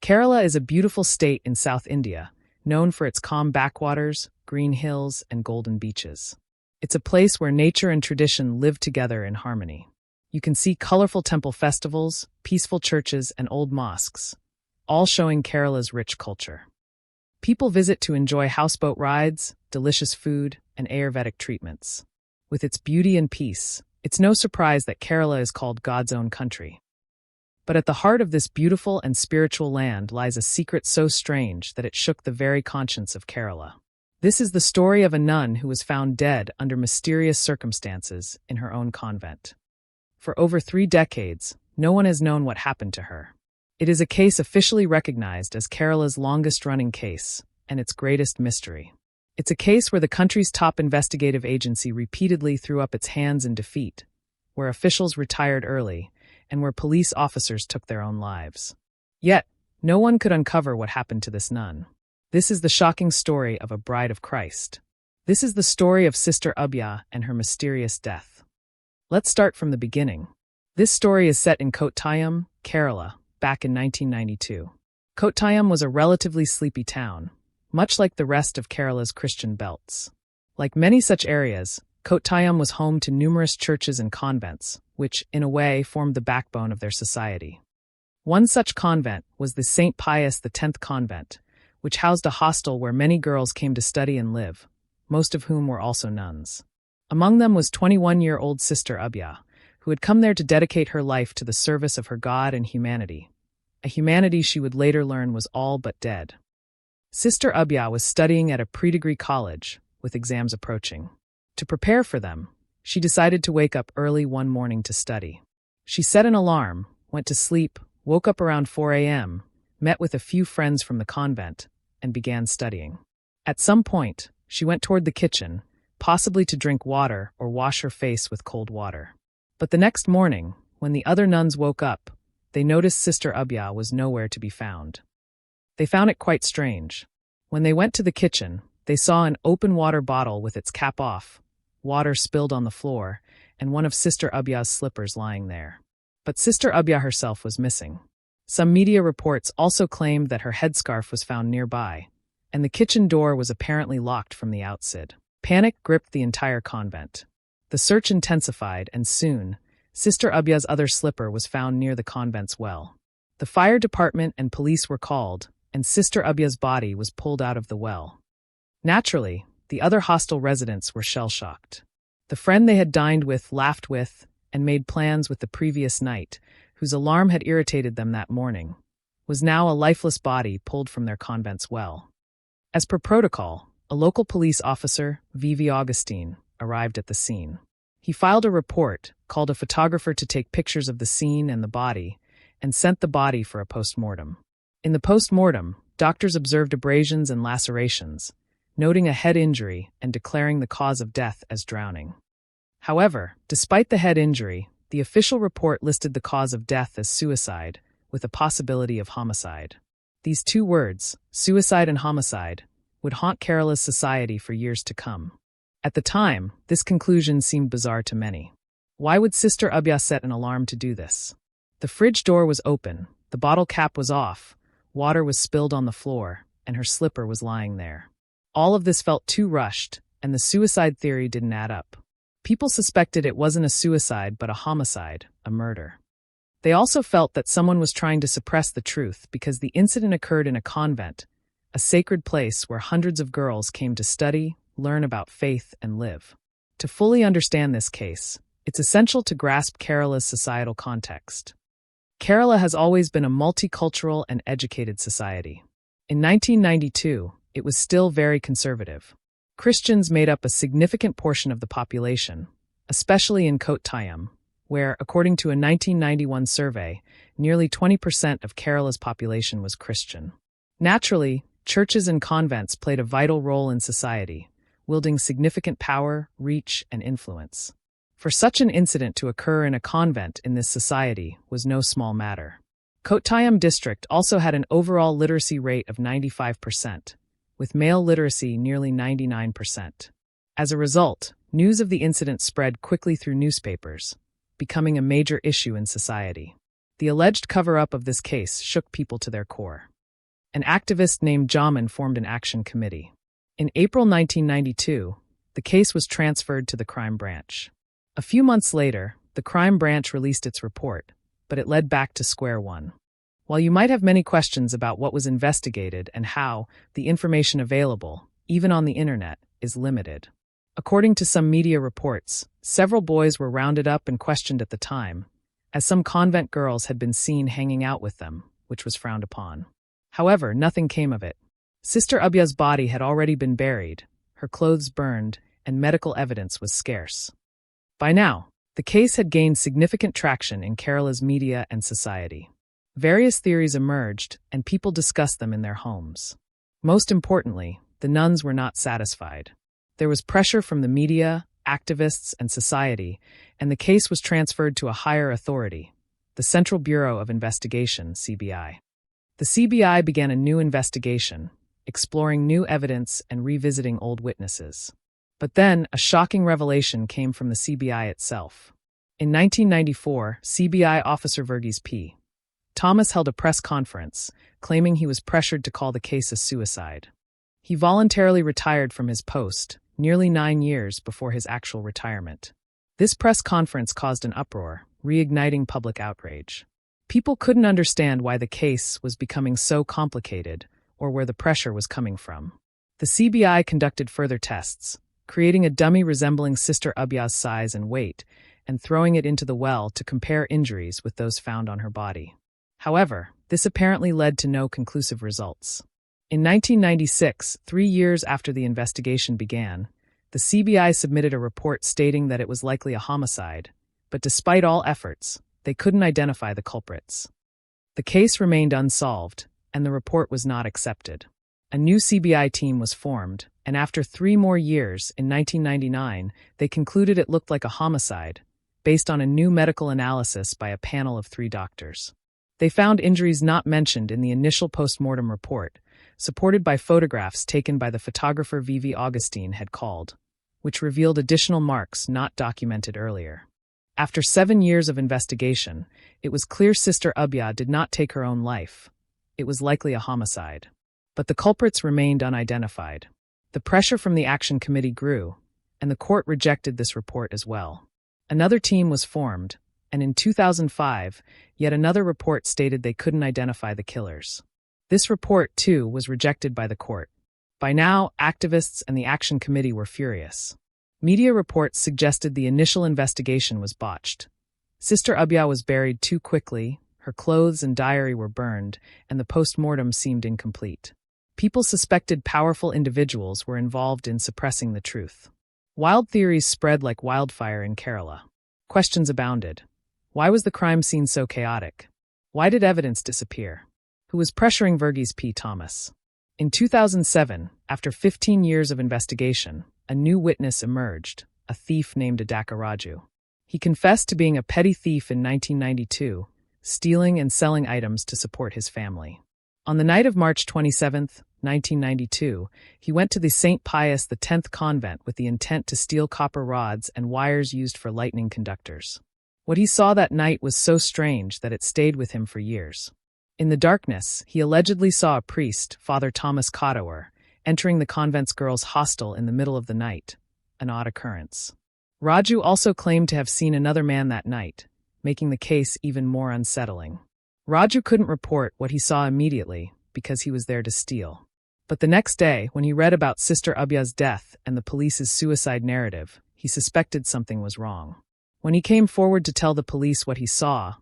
Kerala is a beautiful state in South India, known for its calm backwaters, green hills, and golden beaches. It's a place where nature and tradition live together in harmony. You can see colorful temple festivals, peaceful churches, and old mosques, all showing Kerala's rich culture. People visit to enjoy houseboat rides, delicious food, and Ayurvedic treatments. With its beauty and peace, it's no surprise that Kerala is called God's own country. But at the heart of this beautiful and spiritual land lies a secret so strange that it shook the very conscience of Kerala. This is the story of a nun who was found dead under mysterious circumstances in her own convent. For over 3 decades, no one has known what happened to her. It is a case officially recognized as Kerala's longest-running case and its greatest mystery. It's a case where the country's top investigative agency repeatedly threw up its hands in defeat, where officials retired early, and where police officers took their own lives. Yet, no one could uncover what happened to this nun. This is the shocking story of a bride of Christ. This is the story of Sister Abhaya and her mysterious death. Let's start from the beginning. This story is set in Kottayam, Kerala, back in 1992. Kottayam was a relatively sleepy town, much like the rest of Kerala's Christian belts. Like many such areas, Kottayam was home to numerous churches and convents, which, in a way, formed the backbone of their society. One such convent was the St. Pius X Convent, which housed a hostel where many girls came to study and live, most of whom were also nuns. Among them was 21-year-old Sister Abhaya, who had come there to dedicate her life to the service of her God and humanity, a humanity she would later learn was all but dead. Sister Abhaya was studying at a pre-degree college, with exams approaching. To prepare for them, she decided to wake up early one morning to study. She set an alarm, went to sleep, woke up around 4 a.m., met with a few friends from the convent, and began studying. At some point, she went toward the kitchen, possibly to drink water or wash her face with cold water. But the next morning, when the other nuns woke up, they noticed Sister Abhaya was nowhere to be found. They found it quite strange. When they went to the kitchen, they saw an open water bottle with its cap off, water spilled on the floor, and one of Sister Abhaya's slippers lying there. But Sister Abhaya herself was missing. Some media reports also claimed that her headscarf was found nearby, and the kitchen door was apparently locked from the outside. Panic gripped the entire convent. The search intensified, and soon, Sister Abhaya's other slipper was found near the convent's well. The fire department and police were called, and Sister Abhaya's body was pulled out of the well. Naturally, the other hostel residents were shell-shocked. The friend they had dined with, laughed with, and made plans with the previous night, whose alarm had irritated them that morning, was now a lifeless body pulled from their convent's well. As per protocol, a local police officer, V.V. Augustine, arrived at the scene. He filed a report, called a photographer to take pictures of the scene and the body, and sent the body for a post-mortem. In the post-mortem, doctors observed abrasions and lacerations, noting a head injury and declaring the cause of death as drowning. However, despite the head injury, the official report listed the cause of death as suicide, with a possibility of homicide. These two words, suicide and homicide, would haunt Kerala's society for years to come. At the time, this conclusion seemed bizarre to many. Why would Sister Abhaya set an alarm to do this? The fridge door was open, the bottle cap was off, water was spilled on the floor, and her slipper was lying there. All of this felt too rushed, and the suicide theory didn't add up. People suspected it wasn't a suicide but a homicide, a murder. They also felt that someone was trying to suppress the truth because the incident occurred in a convent, a sacred place where hundreds of girls came to study, learn about faith, and live. To fully understand this case, it's essential to grasp Kerala's societal context. Kerala has always been a multicultural and educated society. In 1992, it was still very conservative. Christians made up a significant portion of the population, especially in Kottayam, where, according to a 1991 survey, nearly 20% of Kerala's population was Christian. Naturally, churches and convents played a vital role in society, wielding significant power, reach, and influence. For such an incident to occur in a convent in this society was no small matter. Kottayam district also had an overall literacy rate of 95%, with male literacy nearly 99%. As a result, news of the incident spread quickly through newspapers, becoming a major issue in society. The alleged cover-up of this case shook people to their core. An activist named Jamin formed an action committee. In April 1992, the case was transferred to the crime branch. A few months later, the crime branch released its report, but it led back to square one. While you might have many questions about what was investigated and how, the information available, even on the internet, is limited. According to some media reports, several boys were rounded up and questioned at the time, as some convent girls had been seen hanging out with them, which was frowned upon. However, nothing came of it. Sister Abhaya's body had already been buried, her clothes burned, and medical evidence was scarce. By now, the case had gained significant traction in Kerala's media and society. Various theories emerged, and people discussed them in their homes. Most importantly, the nuns were not satisfied. There was pressure from the media, activists, and society, and the case was transferred to a higher authority, the Central Bureau of Investigation, CBI. The CBI began a new investigation, exploring new evidence and revisiting old witnesses. But then, a shocking revelation came from the CBI itself. In 1994, CBI officer Pius X. Thomas held a press conference, claiming he was pressured to call the case a suicide. He voluntarily retired from his post, nearly 9 years before his actual retirement. This press conference caused an uproar, reigniting public outrage. People couldn't understand why the case was becoming so complicated, or where the pressure was coming from. The CBI conducted further tests, creating a dummy resembling Sister Abhaya's size and weight, and throwing it into the well to compare injuries with those found on her body. However, this apparently led to no conclusive results. In 1996, 3 years after the investigation began, the CBI submitted a report stating that it was likely a homicide, but despite all efforts, they couldn't identify the culprits. The case remained unsolved, and the report was not accepted. A new CBI team was formed, and after 3 more years, in 1999, they concluded it looked like a homicide, based on a new medical analysis by a panel of 3 doctors. They found injuries not mentioned in the initial post-mortem report, supported by photographs taken by the photographer V.V. Augustine had called, which revealed additional marks not documented earlier. After 7 years of investigation, it was clear Sister Abhaya did not take her own life. It was likely a homicide. But the culprits remained unidentified. The pressure from the action committee grew, and the court rejected this report as well. Another team was formed, and in 2005, yet another report stated they couldn't identify the killers. This report, too, was rejected by the court. By now, activists and the action committee were furious. Media reports suggested the initial investigation was botched. Sister Abhaya was buried too quickly, her clothes and diary were burned, and the post-mortem seemed incomplete. People suspected powerful individuals were involved in suppressing the truth. Wild theories spread like wildfire in Kerala. Questions abounded. Why was the crime scene so chaotic? Why did evidence disappear? Who was pressuring Pius X. Thomas? In 2007, after 15 years of investigation, a new witness emerged, a thief named Adakka Raju. He confessed to being a petty thief in 1992, stealing and selling items to support his family. On the night of March 27, 1992, he went to the St. Pius X Convent with the intent to steal copper rods and wires used for lightning conductors. What he saw that night was so strange that it stayed with him for years. In the darkness, he allegedly saw a priest, Father Thomas Kottoor, entering the convent's girls' hostel in the middle of the night, an odd occurrence. Raju also claimed to have seen another man that night, making the case even more unsettling. Raju couldn't report what he saw immediately because he was there to steal. But the next day, when he read about Sister Abhaya's death and the police's suicide narrative, he suspected something was wrong. When he came forward to tell the police what he saw,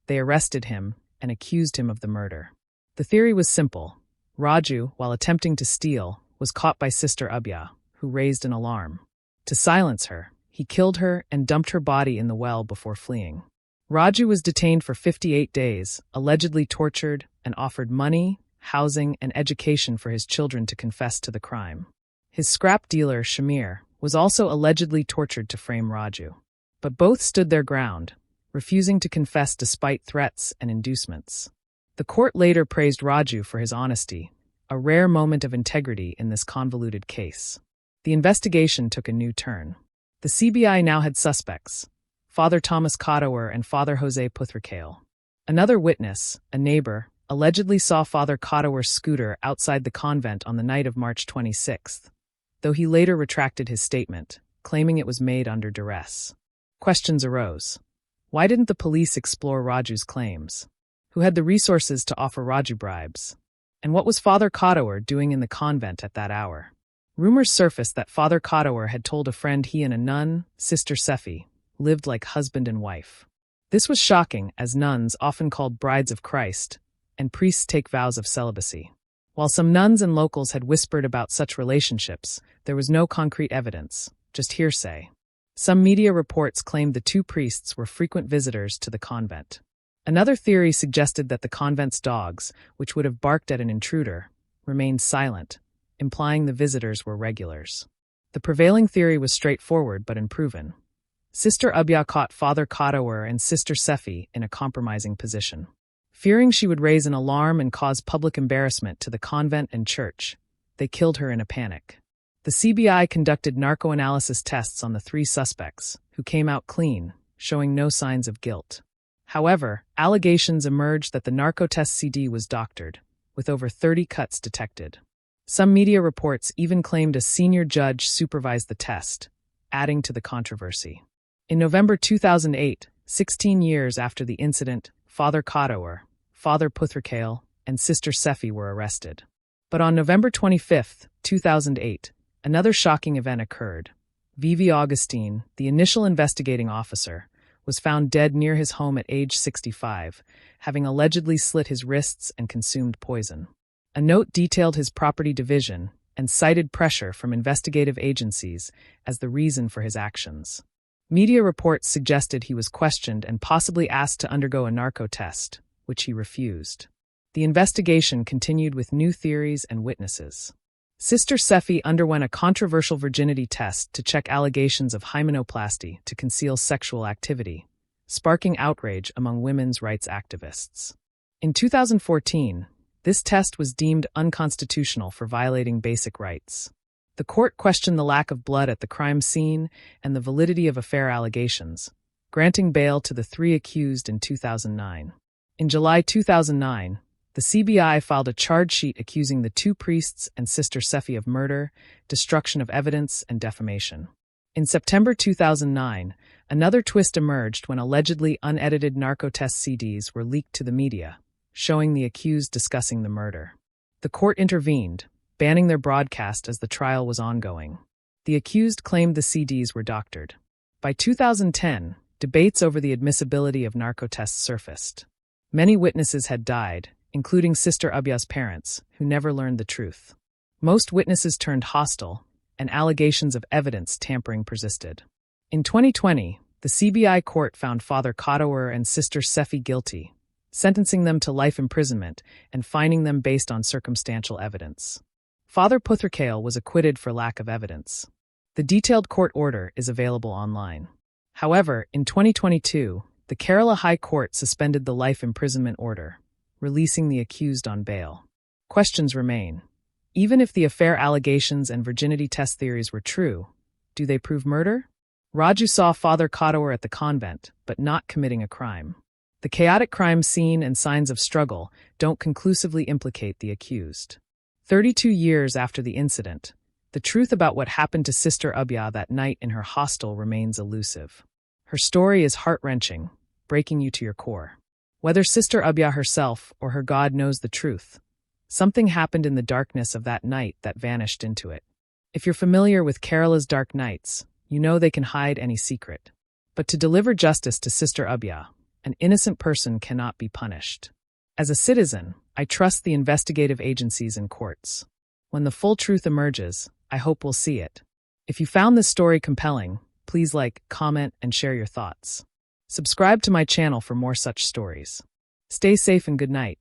they arrested him and accused him of the murder. The theory was simple. Raju, while attempting to steal, was caught by Sister Abhaya, who raised an alarm. To silence her, he killed her and dumped her body in the well before fleeing. Raju was detained for 58 days, allegedly tortured, and offered money, housing, and education for his children to confess to the crime. His scrap dealer, Shamir, was also allegedly tortured to frame Raju. But both stood their ground, refusing to confess despite threats and inducements. The court later praised Raju for his honesty, a rare moment of integrity in this convoluted case. The investigation took a new turn. The CBI now had suspects, Father Thomas Kottoor and Father Jose Puthrakale. Another witness, a neighbor, allegedly saw Father Kottoor's scooter outside the convent on the night of March 26, though he later retracted his statement, claiming it was made under duress. Questions arose. Why didn't the police explore Raju's claims? Who had the resources to offer Raju bribes? And what was Father Kottoor doing in the convent at that hour? Rumors surfaced that Father Kottoor had told a friend he and a nun, Sister Sephy, lived like husband and wife. This was shocking, as nuns, often called brides of Christ, and priests take vows of celibacy. While some nuns and locals had whispered about such relationships, there was no concrete evidence, just hearsay. Some media reports claimed the two priests were frequent visitors to the convent. Another theory suggested that the convent's dogs, which would have barked at an intruder, remained silent, implying the visitors were regulars. The prevailing theory was straightforward but unproven. Sister Abhaya caught Father Kottoor and Sister Sephy in a compromising position. Fearing she would raise an alarm and cause public embarrassment to the convent and church, they killed her in a panic. The CBI conducted narco-analysis tests on the three suspects, who came out clean, showing no signs of guilt. However, allegations emerged that the narco test CD was doctored, with over 30 cuts detected. Some media reports even claimed a senior judge supervised the test, adding to the controversy. In November 2008, 16 years after the incident, Father Kottoor, Father Puthrakale, and Sister Sephy were arrested. But on November 25, 2008, another shocking event occurred. Vivi Augustine, the initial investigating officer, was found dead near his home at age 65, having allegedly slit his wrists and consumed poison. A note detailed his property division and cited pressure from investigative agencies as the reason for his actions. Media reports suggested he was questioned and possibly asked to undergo a narco test, which he refused. The investigation continued with new theories and witnesses. Sister Sephy underwent a controversial virginity test to check allegations of hymenoplasty to conceal sexual activity, sparking outrage among women's rights activists. In 2014, this test was deemed unconstitutional for violating basic rights. The court questioned the lack of blood at the crime scene and the validity of affair allegations, granting bail to the three accused in 2009. In July 2009, the CBI filed a charge sheet accusing the two priests and Sister Sephy of murder, destruction of evidence, and defamation. In September 2009, another twist emerged when allegedly unedited narco test CDs were leaked to the media, showing the accused discussing the murder. The court intervened, banning their broadcast as the trial was ongoing. The accused claimed the CDs were doctored. By 2010, debates over the admissibility of narco tests surfaced. Many witnesses had died, including Sister Abhaya's parents, who never learned the truth. Most witnesses turned hostile, and allegations of evidence tampering persisted. In 2020, the CBI court found Father Kottoor and Sister Sephy guilty, sentencing them to life imprisonment and fining them based on circumstantial evidence. Father Puthrakale was acquitted for lack of evidence. The detailed court order is available online. However, in 2022, the Kerala High Court suspended the life imprisonment order, releasing the accused on bail. Questions remain. Even if the affair allegations and virginity test theories were true, do they prove murder? Raju saw Father Kottoor at the convent, but not committing a crime. The chaotic crime scene and signs of struggle don't conclusively implicate the accused. 32 years after the incident, the truth about what happened to Sister Abhaya that night in her hostel remains elusive. Her story is heart-wrenching, breaking you to your core. Whether Sister Abhaya herself or her God knows the truth, something happened in the darkness of that night that vanished into it. If you're familiar with Kerala's dark nights, you know they can hide any secret. But to deliver justice to Sister Abhaya, an innocent person cannot be punished. As a citizen, I trust the investigative agencies and courts. When the full truth emerges, I hope we'll see it. If you found this story compelling, please like, comment, and share your thoughts. Subscribe to my channel for more such stories. Stay safe and good night.